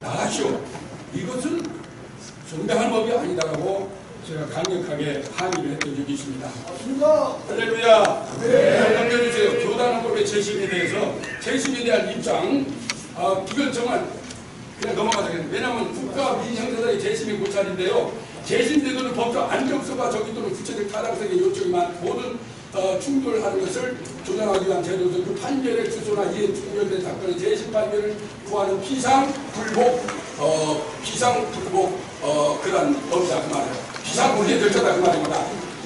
나가시오. 이것은 정당한 법이 아니다라고 제가 강력하게 항의를 했던 적이 있습니다. 할렐루야. 네. 남겨주세요. 교단헌법의 재심에 대해서 재심에 대한 입장, 이건 정말 그냥 넘어가자. 왜냐하면 국가 민형사의 재심이 고찰인데요. 재심제도는 법적 안정성과 정의 또는 구체적 타당성의 요청이 많은 모든 충돌하는 것을 조정하기 위한 제도도 그 판결의 주소나 이에 충돌된 사건의 재심 판결을 구하는 피상불복 그런 법이다 그 말이에요. 피상불리의 절차다 그 말입니다.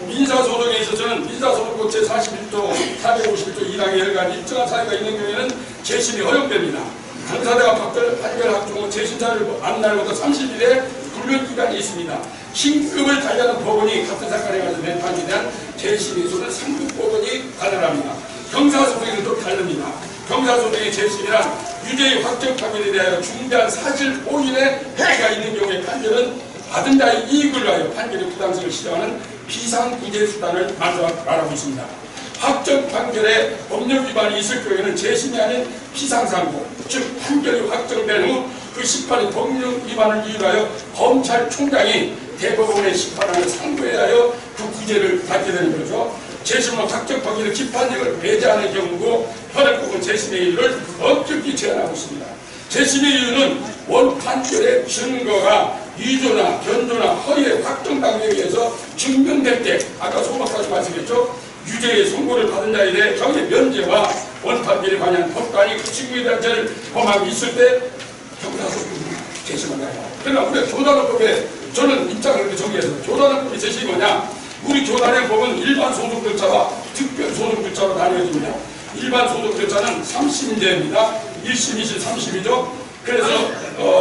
민사소송에 있어서는 민사소송법 제41조 451조 2항에 열간 일정한 사유가 있는 경우에는 재심이 허용됩니다. 당사자가 판결 확정 재심사를 안 날보다 30일의 불변기간이 있습니다. 신급을 달리하는 법원이 같은 사건에 관해서 낸 판결에 대한 재심에서는 상급 법원이 가능합니다. 형사소송에는 또 다릅니다. 형사소송의 재심이란 유죄의 확정 판결에 대하여 중대한 사실 오인의 해가 있는 경우에 판결은 받은 자의 이익을 위하여 판결의 부당성을 시정하는 비상구제 수단을 말하고 있습니다. 확정 판결에 법령 위반이 있을 경우에는 재심이 아닌 피상상고, 즉 판결이 확정된 후 그 심판의 법령 위반을 이유로 하여 검찰총장이 대법원에 심판하는 상고에 하여 그 구제를 받게 되는 거죠. 재심은 확정 판결의 기판력을 배제하는 경우고 현행법은 재심의 이유를 엄격히 제한하고 있습니다. 재심의 이유는 원 판결의 증거가 위조나 변조나 허위의 확정 단계에 의해서 증명될 때, 아까 소박까지 말씀했죠. 유죄의 선고를 받은 자에 대해 경의 면제와 원 판결에 관한 법관이 그 증거에 대한 죄를 범함이 있을 때 형사소송이 재심을 해요. 그러나 우리가 교단헌법에 저는 입장을 이렇게 정리해서 교단헌법의 재심이 뭐냐? 우리 교단의 법은 일반 소송 절차와 특별 소송 절차로 나뉘어집니다. 일반 소송 절차는 3심제입니다. 1심, 2심, 3심이죠. 그래서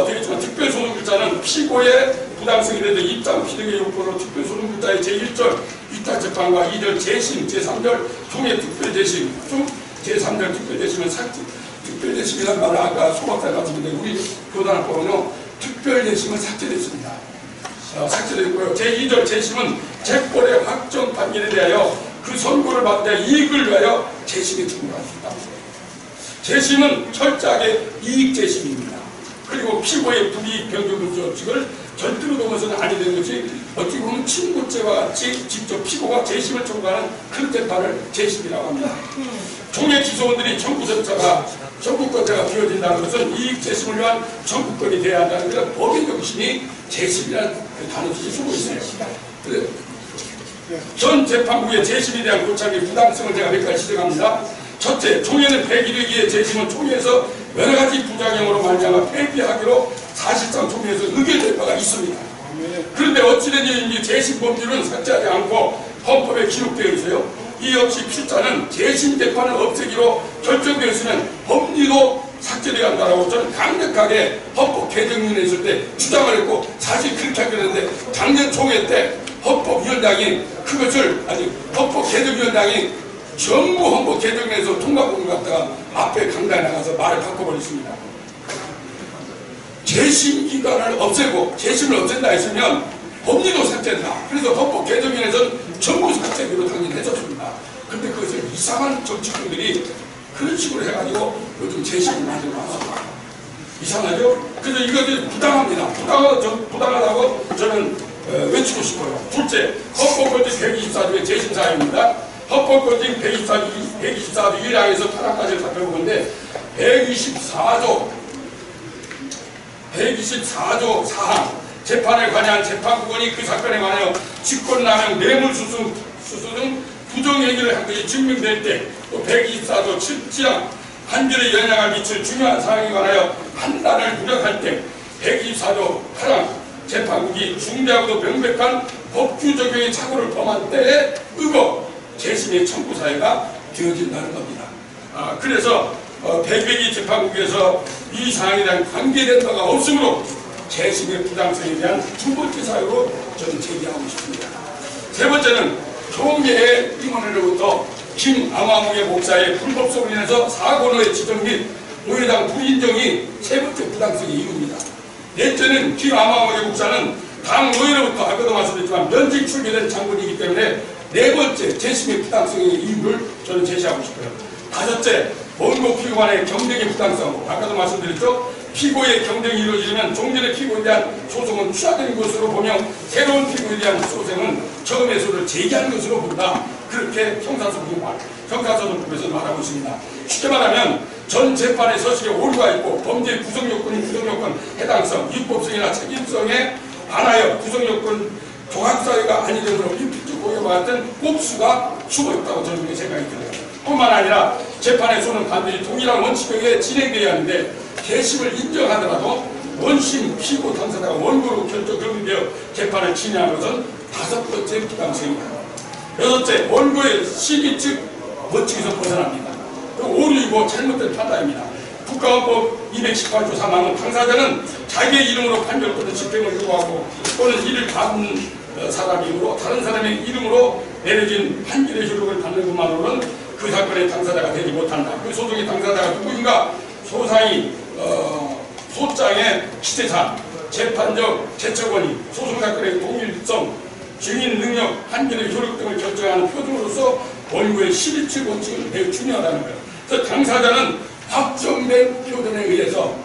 되겠지만 특별 소송 절차는 피고의 부당성에 대해서 입장 피력의 요건으로 특별 소송 절차의 제1절 위탁 재판과 2절 재심, 제3절 총회 특별 재심 중 제3절 특별 재심은 특별 재심이라는 말을 아까 소박사에 말씀드렸는데 우리 교단헌법은요 특별 재심은 삭제됐습니다. 삭제됐고요. 제2절 재심은 재벌의 확정 판결에 대하여 그 선고를 받은 자 이익을 위하여 재심에 청구할 수 있다. 재심은 철저하게 이익 재심입니다. 그리고 피고의 불이익 변경 조직을 절대로 넘어서는 아니 되는 것이 어찌 보면 친고죄와 같이 직접 피고가 재심을 청구하는 큰 재판을 재심이라고 합니다. 종의 기소원들이 청구권자가 비워진다는 것은 이익 재심을 위한 청구권이 돼야 한다는 것은 법의 정신이 재심이라는 단어를 쓰고 있어요. 전 재판부의 재심에 대한 고찰의 부당성을 제가 몇 가지 지적합니다. 첫째, 총회는 폐기되기에 재심은 총회에서 여러 가지 부작용으로 말미암아 폐기하기로 사실상 총회에서 의결될 바가 있습니다. 그런데 어찌되든지 재심 법률은 삭제하지 않고 헌법에 기록되어 있어요. 이 역시 필자는 재심 재판을 없애기로 결정되었으면 법리도 삭제되어야 한다고 저는 강력하게 헌법 개정위원회 있을 때 주장을 했고 사실 그렇게 하기로 했는데 작년 총회 때 헌법위원장이 그것을 헌법 개정위원장이 전부 헌법 개정위에서 통과본을 갖다가 앞에 강단에 나가서 말을 바꿔버렸습니다. 재심 기간을 없애고 재심을 없앤다 했으면 법리도 삭제된다. 그래서 헌법 개정위에서는 전부 삭제기로 당연히 했었습니다. 그런데 그것을 이상한 정치권들이 그런 식으로 해가지고 요즘 재심을 만들어 놨습니다. 이상하죠? 그래서 이것이 부당합니다. 부당하다고 저는 외치고 싶어요. 둘째, 헌법건진 124조의 재심사항입니다. 헌법건진 124조 1항에서 8항까지를 살펴보는데 124조 4항 재판에 관한 재판부원이 그 사건에 관하여 직권남용, 뇌물수수 등 부정행위를 한 것이 증명될 때, 또 124조 7항 판결에 영향을 미칠 중요한 사항에 관하여 판단을 무력할 때, 124조 8항 재판국이 중대하고도 명백한 법규 적용의 착오를 범한 때에 의거 재심의 청구 사유가 되어진다는 겁니다. 그래서 102기 재판국에서 이 사항에 대한 관계된 바가 없으므로 재심의 부당성에 대한 두 번째 사유로 저는 제기하고 싶습니다. 세 번째는 총회의 임원으로부터 김암화무개 목사의 불법성으로 인해서 사고로의 지정 및 노예당 불인정이 세 번째 부당성의 이유입니다. 넷째는 김암화무개 목사는 당 노예로부터 아까도 말씀드렸지만 면직 출교된 장군이기 때문에 네 번째 재심의 부당성의 이유를 저는 제시하고 싶어요. 다섯째, 원고 피고간의 경쟁의 부당성, 아까도 말씀드렸죠. 피고의 경쟁이 이루어지면 종전의 피고에 대한 소송은 취하된 것으로 보며 새로운 피고에 대한 소송은 처음에서를 제기한 것으로 본다. 그렇게 형사소송법에서 말하고 있습니다. 쉽게 말하면 전 재판의 서식에 오류가 있고 범죄 구성요건인 구성요건 해당성, 입법성이나 책임성에 반하여 구성요건 종합사유가 아니되므로 임피트 고의와 같은 꼽수가 숨어있다고 저는 생각이 들어요. 뿐만 아니라 재판에서는 반드시 동일한 원칙에 의해 진행되어야 하는데 개심을 인정하더라도 원심 피고 당사자가 원고로 결정되어 재판을 진행한 것은 5번째 부당성입니다. 6째, 원고의 시기 즉 원칙에서 벗어납니다. 오류이고 잘못된 판단입니다. 국가헌법 218조 3항은 당사자는 자기의 이름으로 판결 또는 집행을 요구하고 또는 이를 받는 사람 이름으로 다른 사람의 이름으로 내려진 판결의 효력을 받는 것만으로는 그 사건의 당사자가 되지 못한다. 그 소송의 당사자가 누구인가? 소상이 소장의 기재산, 재판적 제척권이, 소송사건의 동일성, 증인 능력, 판결의 효력 등을 결정하는 표준으로서 원고의 실의치 원칙은 매우 중요하다는 거예요. 그래서 당사자는 확정된 표준에 의해서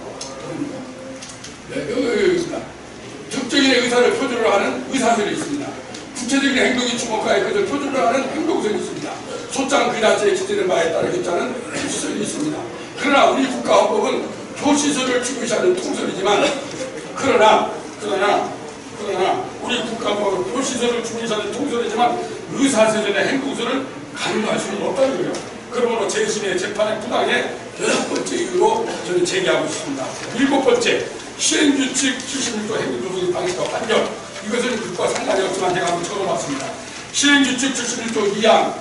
특정인의 의사를 표준으로 하는 의사설이 있습니다. 구체적인 행동이 주목하여 그것을 표준으로 하는 행동설이 있습니다. 소장 그 자체에 기재된 바에 따라 결정하는 표시설이 있습니다. 그러나 우리 국가헌법은 표시설을 중요시하는 통설이지만 그러나 우리 국가헌법은 표시설을 중요시하는 통설이지만 의사설이나 행동설을 강요할 수는 없다는 거예요. 그러므로 재심의 재판의 부당에 6번째 이유로 저는 제기하고 있습니다. 7번째, 시행규칙 76조 행정소송의 방식과 판결. 이것은 그것과 상관이 없지만 제가 한번 적어봤습니다. 시행규칙 71조 2항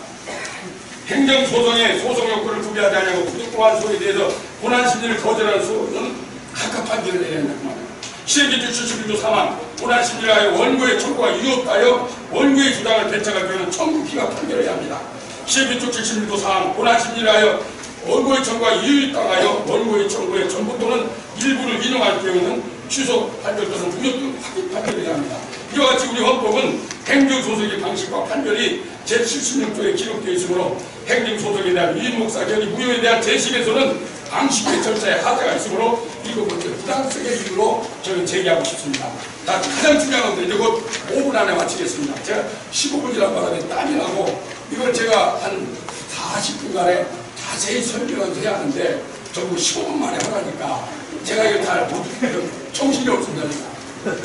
행정소송의 소송요건을 구비하지 않냐고 부득보한 소에 대해서 본안심리를 거절하는 소는 각각 판결을 내야 한다고 말합니다. 시행규칙 71조 3항 본안심리를 하여 원고의 청구가 유효하여 원고의 주장을 배척할 경우는 청구기가 판결해야 합니다. 시행규칙 71조 4항 본안심리를 하여 원고의 청구가 유효하여 원고의 청구의 전부 또는 일부를 인용할 경우는 취소 판결 또는 무효 등 확인 판결해야 합니다. 이와 같이 우리 헌법은 행정소송의 방식과 판결이 제76조에 기록되어 있으므로 행정소송에 대한 위임목사 결의 무효에 대한 재심에서는 방식의 절차에 하자가 있으므로 7번째 부당성의 이유로 저는 제기하고 싶습니다. 자, 가장 중요한 건데 이제 곧 5분 안에 마치겠습니다. 제가 15분이라는 바람에 땀이 나고 이걸 제가 한 40분간에 자세히 설명을 해야 하는데 전부 15분 만에 하라니까 제가 이거 다 정신이 없습니다.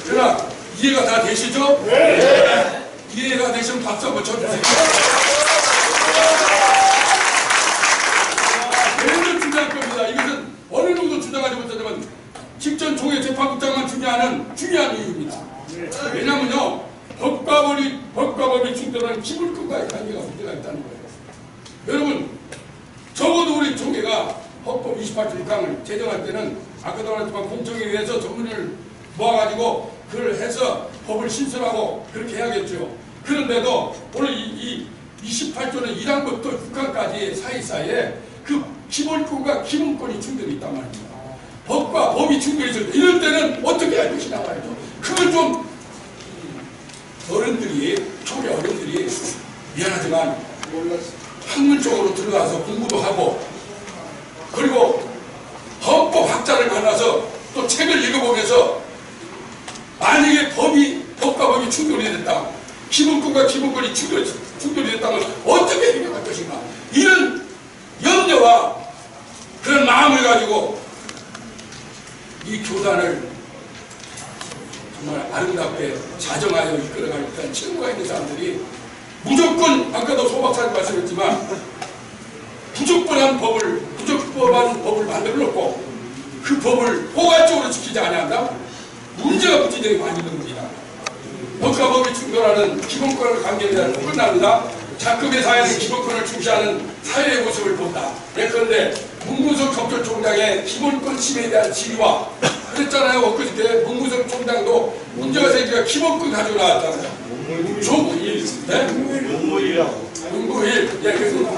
그러나 이해가 다 되시죠? 네. 이해가 되시면 박수 한번 쳐주세요. 매년 주장할 겁니다. 이것은 어느 정도 주장하지 못하지만 직전 총회 재판국장만 중요한 이유입니다. 왜냐면요, 법과 법이 충돌하는 기물권과의 관계가 문제가 있다는 거예요. 여러분, 적어도 우리 총회가 헌법 28조 1항을 제정할 때는 아까도 말했지만 공청회에 의해서 전문을 모아가지고 그걸 해서 법을 신설하고 그렇게 해야겠죠. 그런데도 오늘 이 28조는 1항부터 6항까지 사이사이에 그 기본권과 기본권이 충돌이 있단 말입니다. 법과 법이 충돌이 있을 때 이럴 때는 어떻게 할 것이냐 말이죠. 그걸 좀 총회 어른들이 미안하지만 학문 쪽으로 들어가서 공부도 하고 그리고 헌법 학자를 만나서 또 책을 읽어보면서 만약에 법과 법이 충돌이 됐다, 기본권과 기본권이 충돌이 됐다면 어떻게 해결할 것인가, 이런 염려와 그런 마음을 가지고 이 교단을 정말 아름답게 자정하여 이끌어갈 듯한 친구가 있는 사람들이 무조건, 아까도 소 박사님 말씀했지만 부적법한 법을 만들어 놓고 그 법을 포괄적으로 지키지 아니한다? 문제가 문제되게 많이 있는 겁니다. 법과 법이 충돌하는 기본권을 관계에 끝납니다. 작금의 사회는 기본권을 중시하는 사회의 모습을 본다. 예컨대 문무석 검찰총장의 기본권 침해에 대한 질의와 그랬잖아요. 엊그저께 문무석 총장도 문제가 생기니까 기본권 가지고 나왔잖아요. 조무일. 네? 문무일. 예, 그래서 이건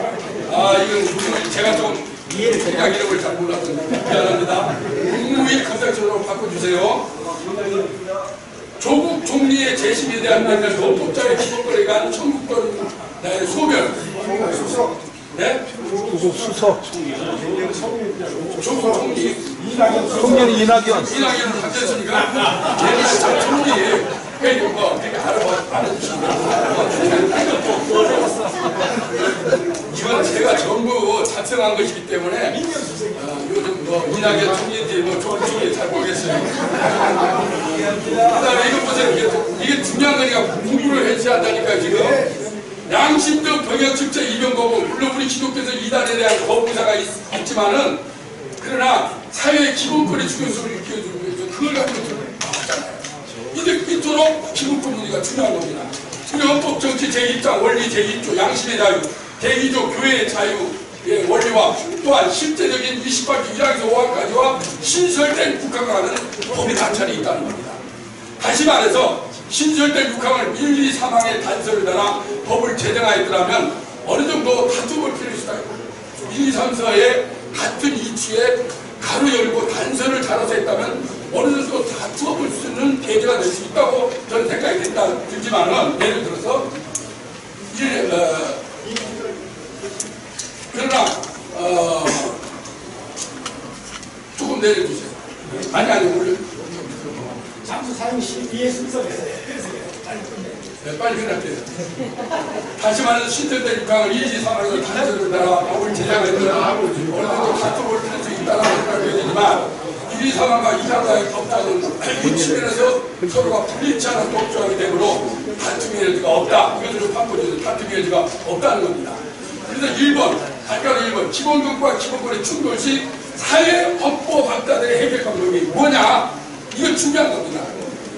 문무일. 제가 좀 총장 이름을 잘 몰라서 미안합니다. 문무일 검찰총장으로 바꿔주세요. 조국 총리의 재심에 대한 법적인 기본권에 관한 청구권 소멸, 네? 조국 수석. 조국 총리. 총리는 이낙연. 이낙연은 바뀌었으니까 얘는 참 총리. 그러니까 뭐 그렇게 알아주시면 이건 제가 전부 작성한 것이기 때문에 요즘 뭐 이낙연 총리인지 뭐 조국 총리 잘 모르겠어요. 그다음에 이거 보세요. 이게 중요한 거니까 공부를 해체한다니까 지금. 양심적 병역 직제 이병거부 물론 우리 기독교에서 이단에 대한 거부사가 있지만은 그러나 사회의 기본권의 중요성을 일깨워주는 거죠. 그걸 가지고 하잖아요. 이토록 기본권 문제가 중요한 겁니다. 우리 헌법 정치 제1장 원리 제1조 양심의 자유 제2조 교회의 자유의 원리와 또한 실제적인 28조 1항에서 5항까지와 신설된 국가라는 법의 단찰이 있다는 겁니다. 다시 말해서 신설된 6항을 1, 2, 3항의 단서를 따라 법을 제정하였더라면 어느 정도 다투볼 필요가 있어요. 1, 2, 3, 4의 같은 이치에 가로 열고 단서를 달아서 했다면 어느 정도 다투어볼 수 있는 계제가 될 수 있다고 저는 생각이 들지만은 예를 들어서 그러나 조금 내려주세요. 아니 올려. 잠수 사용 시비의 순서에서 네, 빨리 끝날게요. 다시 말해서 신설된 6항을 1, 2, 3항에서 단서를 따라 법을 제정했더라 어느 정도 다투어볼 수 있다고 생각이 되지만 1, 2, 3항과 2항과의 법자는 이 측면에서 서로가 불리치 않은 법조항이 되므로 다툼의 여지가 없다. 이것으로 판고해서 다툼의 여지가 없다는 겁니다. 그래서 1번, 단가로 1번, 기본권과 기본권의 충돌 시 사회 헌법학자들의 해결 방법이 뭐냐? 이거 중요한 겁니다.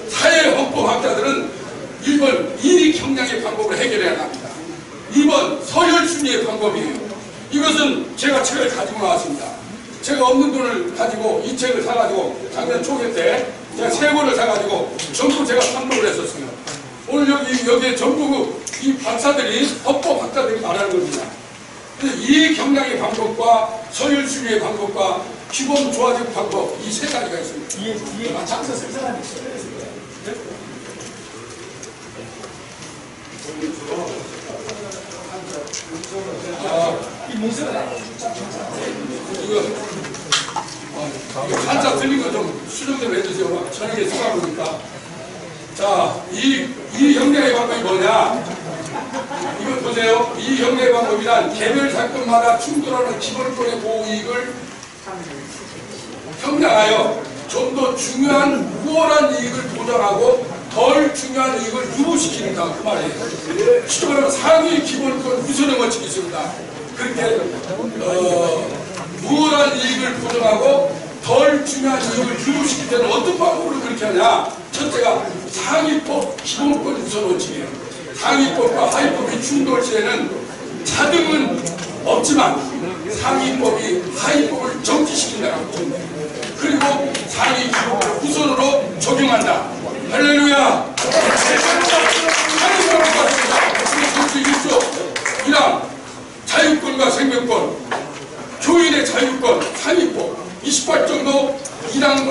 사회 헌법학자들은 1번, 이익 형량의 방법을 해결해야 합니다. 2번, 서열 순위의 방법이에요. 이것은 제가 책을 가지고 나왔습니다. 제가 없는 돈을 가지고 이 책을 사가지고 작년 초기 때 제가 3권을 사가지고 전부 제가 판독을 했었어요. 오늘 여기에 전부 이 박사들이 헌법학자들이 말하는 겁니다. 이익 형량의 방법과 서열 순위의 방법과 기본 조화적 방법 이 3가지가 있습니다. 뒤에 장서 쓸 사람이 있어요. 이 문서가 이거 한자 틀린 거 좀 수정 좀 해주세요. 저녁에 쓰다 보니까. 자, 이 형량의 방법이 뭐냐? 이거 보세요. 이 형량의 방법이란 개별 사건마다 충돌하는 기본권의 보호 이익을 형량하여 좀 더 중요한 우월한 이익을 보장하고 덜 중요한 이익을 유보시키는다. 그 말이에요. 쉽게 말하면 상위 기본권 우선의 원칙이 있습니다. 그렇게 우월한 이익을 보장하고 덜 중요한 이익을 유보시킬 때는 어떤 방법으로 그렇게 하냐? 첫째가 상위법 기본권 우선 원칙이에요. 상위법과 하위법이 충돌 시에는 차등은 없지만 상위법이 하위법을 정지시킨다는 거죠. 그리고 상위 기본권을 우선으로 적용한다. 할렐루야! 상위법을 봤습니다. 1조 1항 자유권과 생명권 교인의 자유권 상위법 28조도 1항과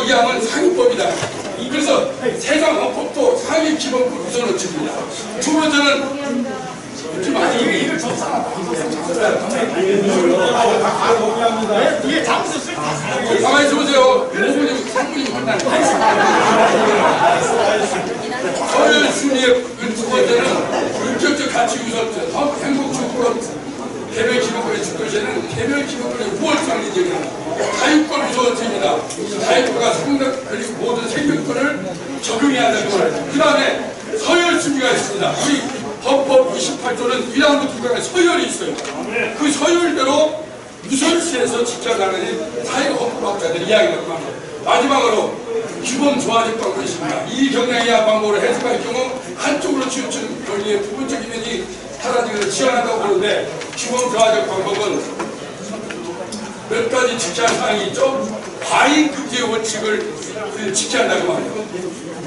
2항은 상위법이다. 그래서 세상 헌법도 상위 기본권 우선 원칙입니다. 두 번째는 이걸 접사하다. 뒤에 장서 쓸 다 사용. 가만히 있어보세요. 5분이면 3분이면 끝나는 서열 순위의 두 번째는 인격적 가치 우선적 행복 주권 개별 기본권의 주권시에는 개별 기본권의 우월성을 인정합니다. 자유권 우선입니다. 자유권과 상당 그리고 모든 생명권을 적용해야 한다는 말이에요. 그 다음에 서열 순위가 있습니다. 우리 헌법 28조는 1항부터 9항에 서열이 있어요. 그 서열대로 우선시에서 지켜나가는 사회헌법학자들 이야기가 많아요. 마지막으로 규범 조화적 방법이 있습니다. 이 경향에 의한 방법을 해석할 경우 한쪽으로 치우치는 권리의 부분적인 면이 사라지기를 지원한다고 보는데 규범 조화적 방법은 몇 가지 지켜야 할 사항이 있죠. 과잉 금지의 원칙을 지켜야 한다고 말해요.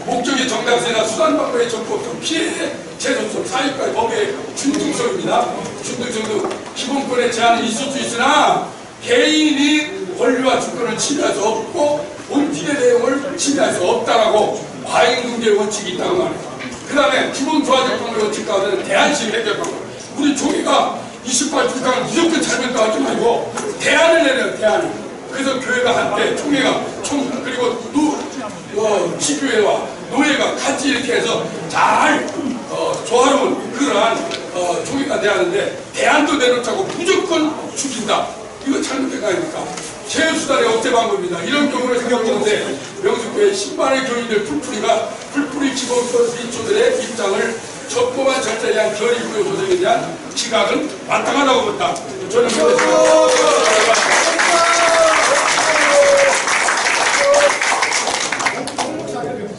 목적의 정당성이나 수단 방법의 적법성, 피해 제소성, 사유과의 법의 중등성입니다. 중등성도 기본권의 제한이 있을 수 있으나 개인이 권리와 주권을 침해할 수 없고 본질의 내용을 침해할 수 없다라고 과잉 금지의 원칙이 있다고 말해요. 그 다음에 기본 조화적 방법의 원칙 가운데는 대안식 해결 방법. 우리 조계가 28주간을 무조건 잘못도 하지 말고 대안을 내려요. 대안을. 그래서 교회가 한때 총회가 그리고 시교회와 노예가 같이 이렇게 해서 잘 조화로운 그러한 총회가 돼야 하는데 대안도 내놓자고 무조건 죽인다. 이거 잘못된 거 아닙니까? 최수단의 억제 방법입니다. 이런 경우를 생각하는데 명숙교회 신발의 교인들 풀뿌리 기본소들의 입장을 적법한 절차에 대한 결의구요 조정에 대한 지각은 마땅하다고 봅니다. 저는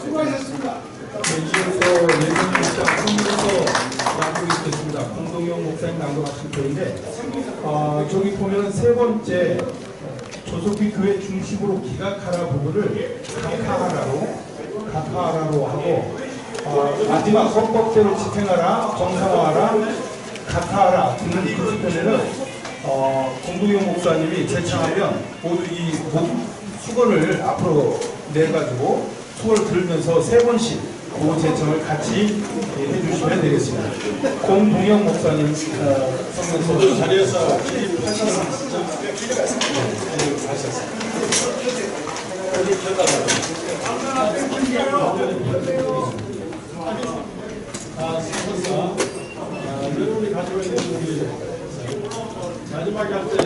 수고하셨습니다. 이어서 예정일자 선물서 낭독하겠습니다. 공동영 목사님 낭독하실 터인데 저기 보면 세 번째 조속히 교회 중심으로 기각하라 부분을 각하하라로 하고 마지막 헌법대로 집행하라, 정상화하라, 각하하라 등은 구수편에는 공동영 목사님이 제청하면 모두 이 수건을 앞으로 내가지고 수건을 들면서 세 번씩 그 제청을 같이 해주시면 되겠습니다. 공동영 목사님 성명서 자리에서 기립하셨습니다. 여러분이 가지고 있는 우리 마지막에 할 때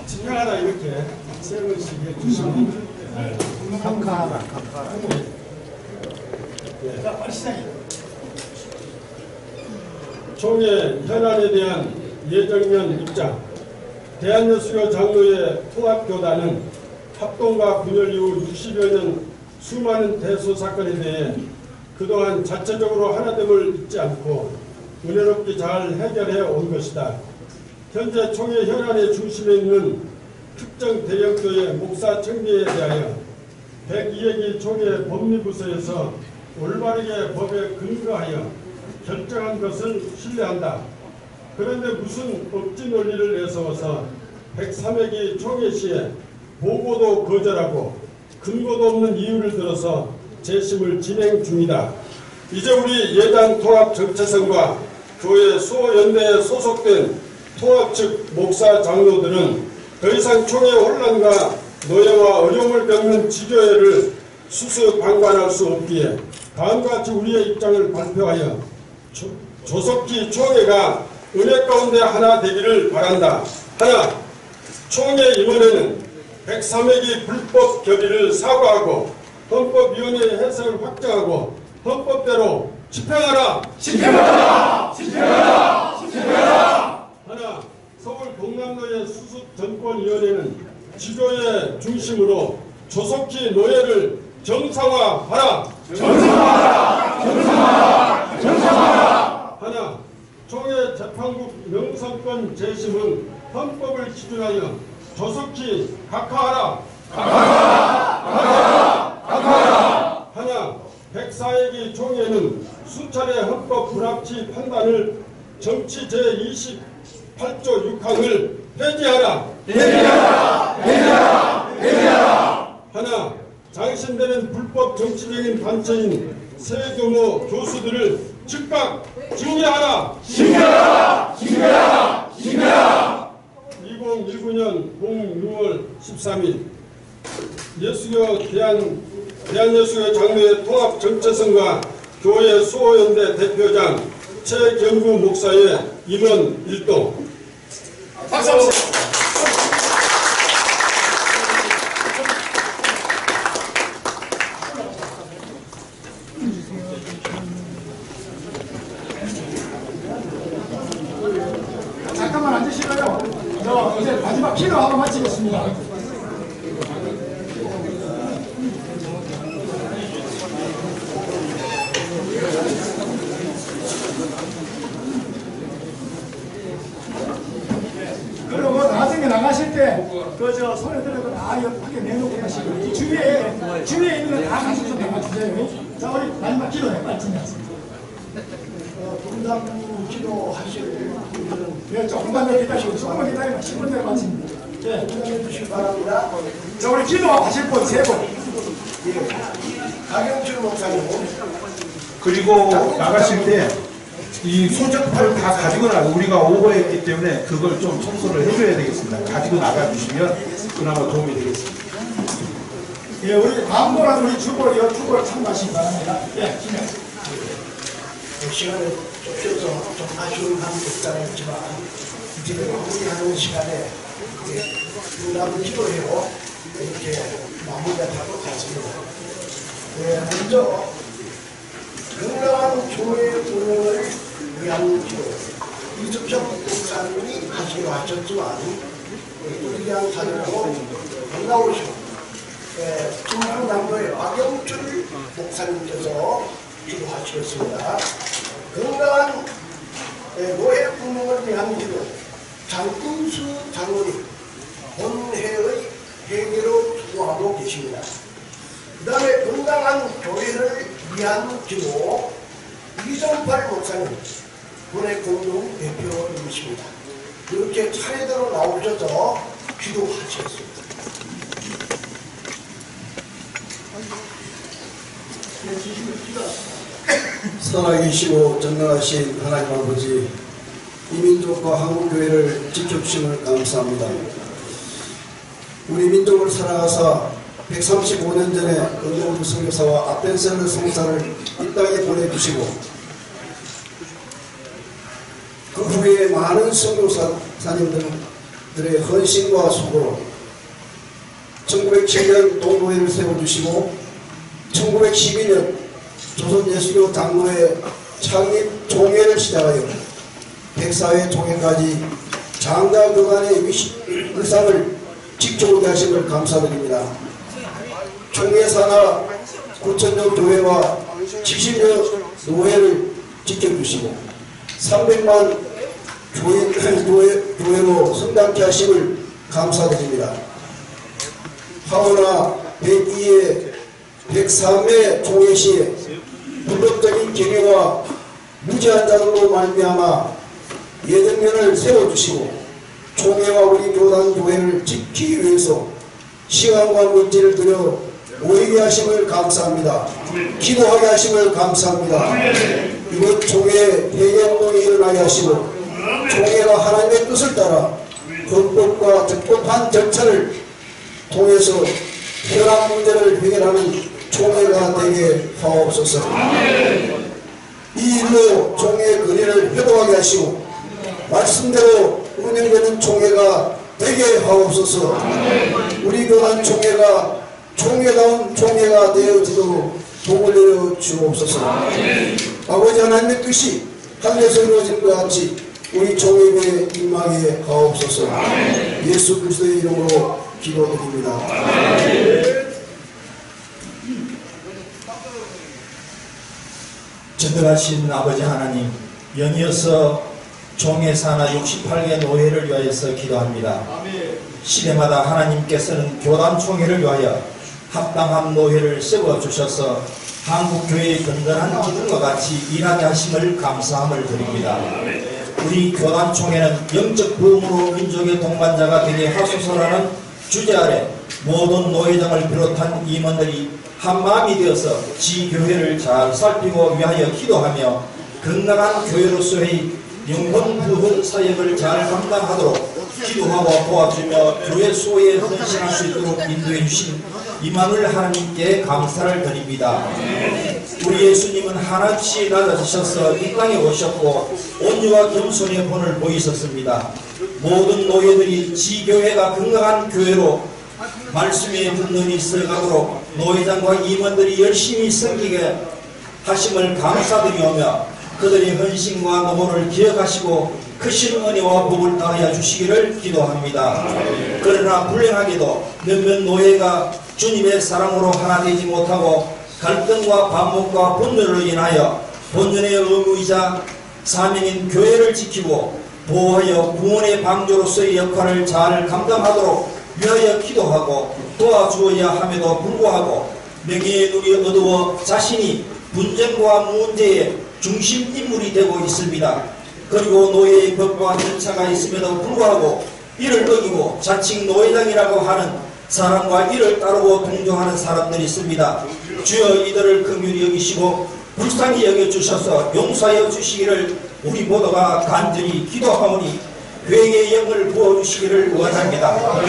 집행하라 이렇게 세 번씩 해주시면 각하하라. 자, 빨리 시작해. 총회 현안에 대한 예정면 입장. 대한여수교 장로의 통합교단은 합동과 분열 이후 60여 년 수많은 대소 사건에 대해 그동안 자체적으로 하나됨을 잊지 않고 은혜롭게 잘 해결해 온 것이다. 현재 총회 현안의 중심에 있는 특정 대형교회 목사 청리에 대하여 102회기 총회 법리부서에서 올바르게 법에 근거하여 결정한 것을 신뢰한다. 그런데 무슨 억지 논리를 내세워서 103회기 총회 시에 보고도 거절하고 근거도 없는 이유를 들어서 재심을 진행 중이다. 이제 우리 예단 통합 정체성과 교회 수호연대에 소속된 통합 측 목사 장로들은 더 이상 총회 혼란과 노예와 어려움을 겪는 지교회를 수습방관할 수 없기에 다음과 같이 우리의 입장을 발표하여 조속히 총회가 은혜 가운데 하나 되기를 바란다. 하나, 총회 임원회는 103회기 불법 결의를 사과하고 헌법위원회의 해석을 확정하고 헌법대로 집행하라. 하나, 서울 동남노예 수습전권위원회는 지교회 중심으로 조속히 노예를 정상화하라. 하나, 총회 재판국 명성권 재심은 헌법을 기준하여 조속히 각하하라. 하나, 104회기 총회는 수차례 헌법 불합치 판단을 정치 제28조 6항을 폐지하라. 하나, 장신되는 불법 정치적인 단체인 세교모 교수들을 즉각 징계하라. 2019년 6월 13일 대한여수교 장로회 통합 정체성과 교회 수호연대 대표장 최경구 목사의 임원 일동. 박수 한번 주세요. 잠깐만 앉으실까요? 이제 마지막 기도하고 마치겠습니다. 그리고 나중에 나가실 때 그저 손에 들어도 다 밖에 내놓고 가시고 주위에 있는 거 다 가셔서 나가주세요. 자, 우리 마지막 기도해 마치겠습니다. 분당 기도하실 분들은 네, 조금만 더 기다리시고 조금만 기다리면 10분 내로 마칩니다. 네, 기도해 주시기 바랍니다. 자, 우리 기도하실 분 세 분. 예. 강영준 목사님. 그리고 나가실 때 이 소재품을 다 가지고 나가 우리가 오버했기 때문에 그걸 좀 청소를 해줘야 되겠습니다. 가지고 나가주시면 그나마 도움이 되겠습니다. 예, 우리 다음번에 우리 주보요 주보를 참고하시기 바랍니다. 예, 진행. 시간을 좁혀서 좀 아쉬운 감이 있다했지만 이제 마무리하는 시간에 남은 기도회로 이렇게 마무리하도록 하겠습니다. 네, 먼저 건강한 교회 운영을 위한 기도 이수평 목사님이 하시기로 하셨지만 우리랑 사전으로 반가우시고 충북남도의 박영출 목사님께서 기도하시겠습니다. 건강한 노예 운영을 위한 기도 장군수 장로님 본회의 회계로 기도하고 계십니다. 그 다음에 건강한 교회를 위한 기도 이정팔 목사님 본회 공동 대표님이십니다. 이렇게 차례대로 나오셔서 기도하시겠습니다. 살아계시고 전능하신 하나님 아버지, 이 민족과 한국교회를 지켜주심을 감사합니다. 우리 민족을 살아가사 135년 전에 은동주 선교사와 아펜셀러 성사를 이 땅에 보내주시고 그 후에 많은 선교사님들의 헌신과 수고로 1907년 동도회를 세워주시고 1912년 조선예수교 장로회 창립 종회를 시작하여 백사회 종회까지 장자교단의 의상을 직접 하심을 감사드립니다. 종회 산하 9,000여 교회와 70여 노회를 지켜주시고 300만 교회로 성장케 하심을 감사드립니다. 하오나 102회 103회 종회 시에 불법적인 경영과 무지한 자들로 말미암아 예정면을 세워주시고 총회와 우리 교단 교회를 지키기 위해서 시간과 물질을 들여 모이게 하심을 감사합니다. 기도하게 하심을 감사합니다. 이번 총회 회개운동이 일어나게 하시고 총회가 하나님의 뜻을 따라 헌법과 적법한 절차를 통해서 현안 문제를 해결하는 총회가 되게 하옵소서. 이 일로 총회 거리를 회복하게 하시고 말씀대로 운영되는 총회가 되게 하옵소서. 우리 교단 총회가 총회다운 총회가 되어지도록 복을 내려 주옵소서. 아버지 하나님의 뜻이 하늘에서 이루어진 것 같이 우리 총회에 임하게 하옵소서. 예수 그리스도의 이름으로 기도드립니다. 전능하신 아버지 하나님, 연이어서 종회 산하 68개 노회를 위하여서 기도합니다. 시대마다 하나님께서는 교단 총회를 위하여 합당한 노회를 세워주셔서 한국교회의 든든한 기둥과 같이 일하게 하심을 감사함을 드립니다. 우리 교단 총회는 영적 부흥으로 민족의 동반자가 되게 하소서라는 주제 아래 모든 노회장을 비롯한 임원들이 한마음이 되어서 지교회를 잘 살피고 위하여 기도하며 건강한 교회로서의 영혼 부흥 사역을 잘 감당하도록 기도하고 도와주며 교회 수호에 헌신할 수 있도록 인도해 주신 임마누엘 하나님께 감사를 드립니다. 우리 예수님은 한없이 낮아지셔서 이 땅에 오셨고 온유와 겸손의 본을 보이셨습니다. 모든 노예들이 지교회가 건강한 교회로 말씀에 든든히 쓰러가도록 노회장과 임원들이 열심히 섬기게 하심을 감사드리오며 그들의 헌신과 노고를 기억하시고 크신 은혜와 복을 따르여 주시기를 기도합니다. 그러나 불행하게도 몇몇 노예가 주님의 사랑으로 하나 되지 못하고 갈등과 반목과 분열로 인하여 본연의 의무이자 사명인 교회를 지키고 보호하여 구원의 방조로서의 역할을 잘 감당하도록 위하여 기도하고 도와주어야 함에도 불구하고 명예의 눈이 어두워 자신이 분쟁과 문제의 중심 인물이 되고 있습니다. 그리고 노예의 법과 절차가 있음에도 불구하고 이를 어기고 자칭 노회장이라고 하는 사람과 이를 따르고 동조하는 사람들이 있습니다. 주여 이들을 긍휼히 여기시고 불쌍히 여겨주셔서 용서하여 주시기를 우리 모두가 간절히 기도하오니 회개의 영을 부어주시기를 원합니다.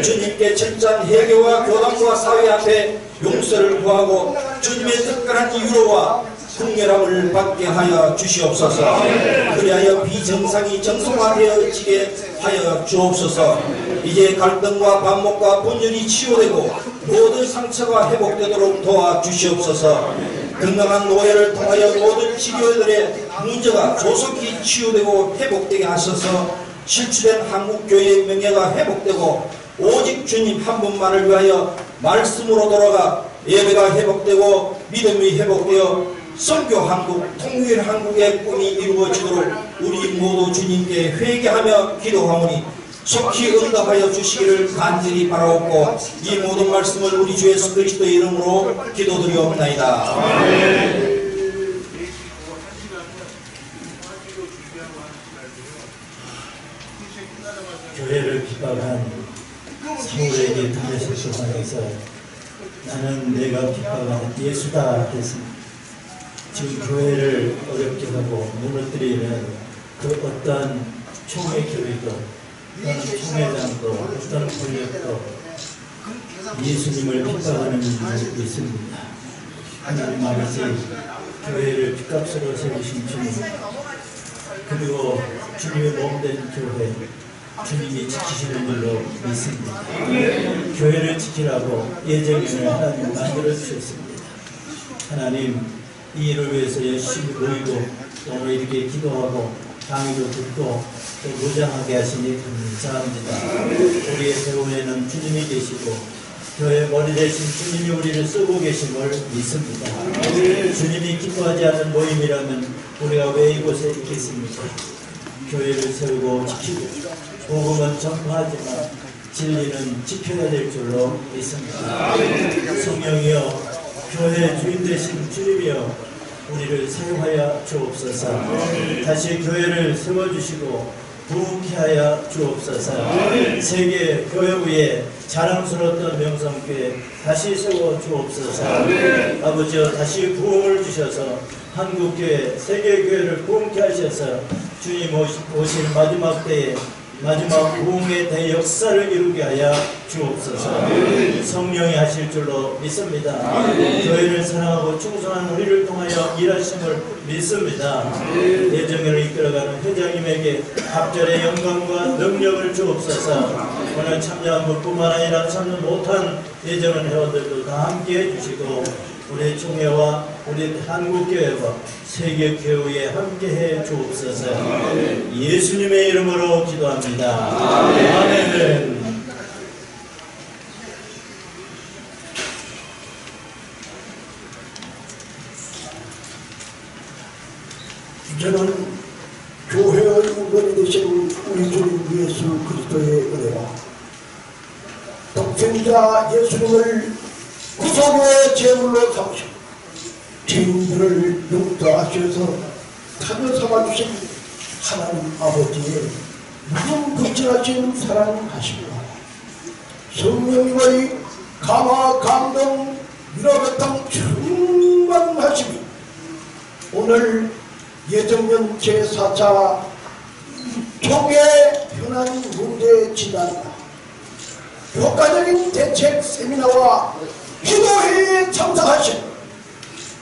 주님께 철저한 회개와 교단과 사회 앞에 용서를 구하고 주님의 특별한 이유로와 긍휼함을 받게 하여 주시옵소서. 그리하여 비정상이 정상화되어지게 하여 주옵소서. 이제 갈등과 반목과 분열이 치유되고 모든 상처가 회복되도록 도와주시옵소서. 건강한 노예를 통하여 모든 치료들의 문제가 조속히 치유되고 회복되게 하셔서 실추된 한국교회의 명예가 회복되고 오직 주님 한 분만을 위하여 말씀으로 돌아가 예배가 회복되고 믿음이 회복되어 선교 한국, 통일 한국의 꿈이 이루어지도록 우리 모두 주님께 회개하며 기도하오니 속히 응답하여 주시기를 간절히 바라옵고 이 모든 말씀을 우리 주 예수 그리스도의 이름으로 기도드리옵나이다. 교회를 핍박한 사울에게 들려서 하면서 나는 내가 핍박한 예수다 했습니다. 지금 교회를 어렵게 하고 무너뜨리는 그 어떤 총회 교회도 어떤 총회장도 어떤 권력도 예수님을 핍박하는 일이 있습니다. 하나님 아버지 교회를 핏값으로 세우신 주님 그리고 주님의 몸된 교회 주님이 지키시는 줄로 믿습니다. 교회를 지키라고 예정연을 하나님 만들어 주셨습니다. 하나님 이 일을 위해서 열심히 모이고 오늘 이렇게 기도하고 강의도 듣고 또 무장하게 하시니 감사합니다. 우리의 배후에는 주님이 계시고 교회 머리 대신 주님이 우리를 쓰고 계심을 믿습니다. 주님이 기뻐하지 않는 모임이라면 우리가 왜 이곳에 있겠습니까? 교회를 세우고 지키고 복음은 전파하지만 진리는 지켜야 될 줄로 믿습니다. 성령이여 교회의 주인 되신 주님이여 우리를 사용하여 주옵소서. 다시 교회를 세워주시고 부흥케 하여 주옵소서. 세계 교회 위에 자랑스러웠던 명성교회 다시 세워 주옵소서. 아버지여 다시 부흥을 주셔서 한국교회 세계교회를 부흥케 하셔서 주님 오실 마지막 때에 마지막 부흥의 대역사를 이루게 하여 주옵소서. 성령이 하실 줄로 믿습니다. 교회를 사랑하고 충성한 우리를 통하여 일하심을 믿습니다. 예정을 이끌어가는 회장님에게 갑절의 영광과 능력을 주옵소서. 오늘 참여한 것뿐만 아니라 참여 못한 예정은 회원들도 다 함께 해주시고 우리 총회와 우리 한국교회와 세계교회에 함께해 주옵소서. 예수님의 이름으로 기도합니다. 아멘. 이제는 교회의 근원이 되신 우리 주 예수 그리스도의 은혜와 독생자 예수님을 구속의 제물로 삼으시고 죄인들을 용서하셔서 자녀 삼아주신 하나님 아버지의 무궁무진하신 사랑하시고 성령님의 감화 감동 위로배통 충만하시니 오늘 예정년 제4차 총회 현안 문제 진단과 효과적인 대책 세미나와 기도회에 참석하신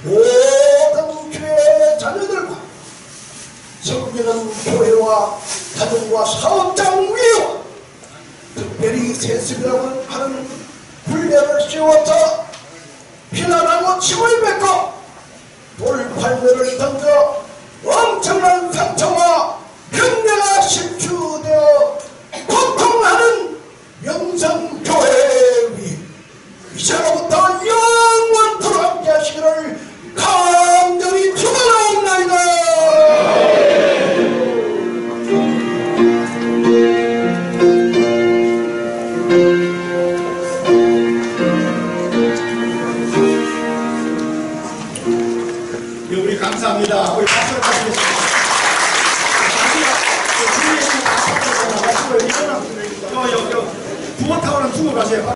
모든 교회 자녀들과 성교는 교회와 가정과 사업장 위에와 특별히 세습이라고 하는 훈련을 씌워서 피난하고 침을 뱉고 돌팔매를 던져 엄청난 상처와 병내가 실추되어 고통하는 영성교회 위 이제로부터 영원토록 함께 하시기를 간절히 축원하옵나이다. 우리 감사합니다. 우리 박수를 드리겠습니다. 이거는 부모 타오는 두고 가세요.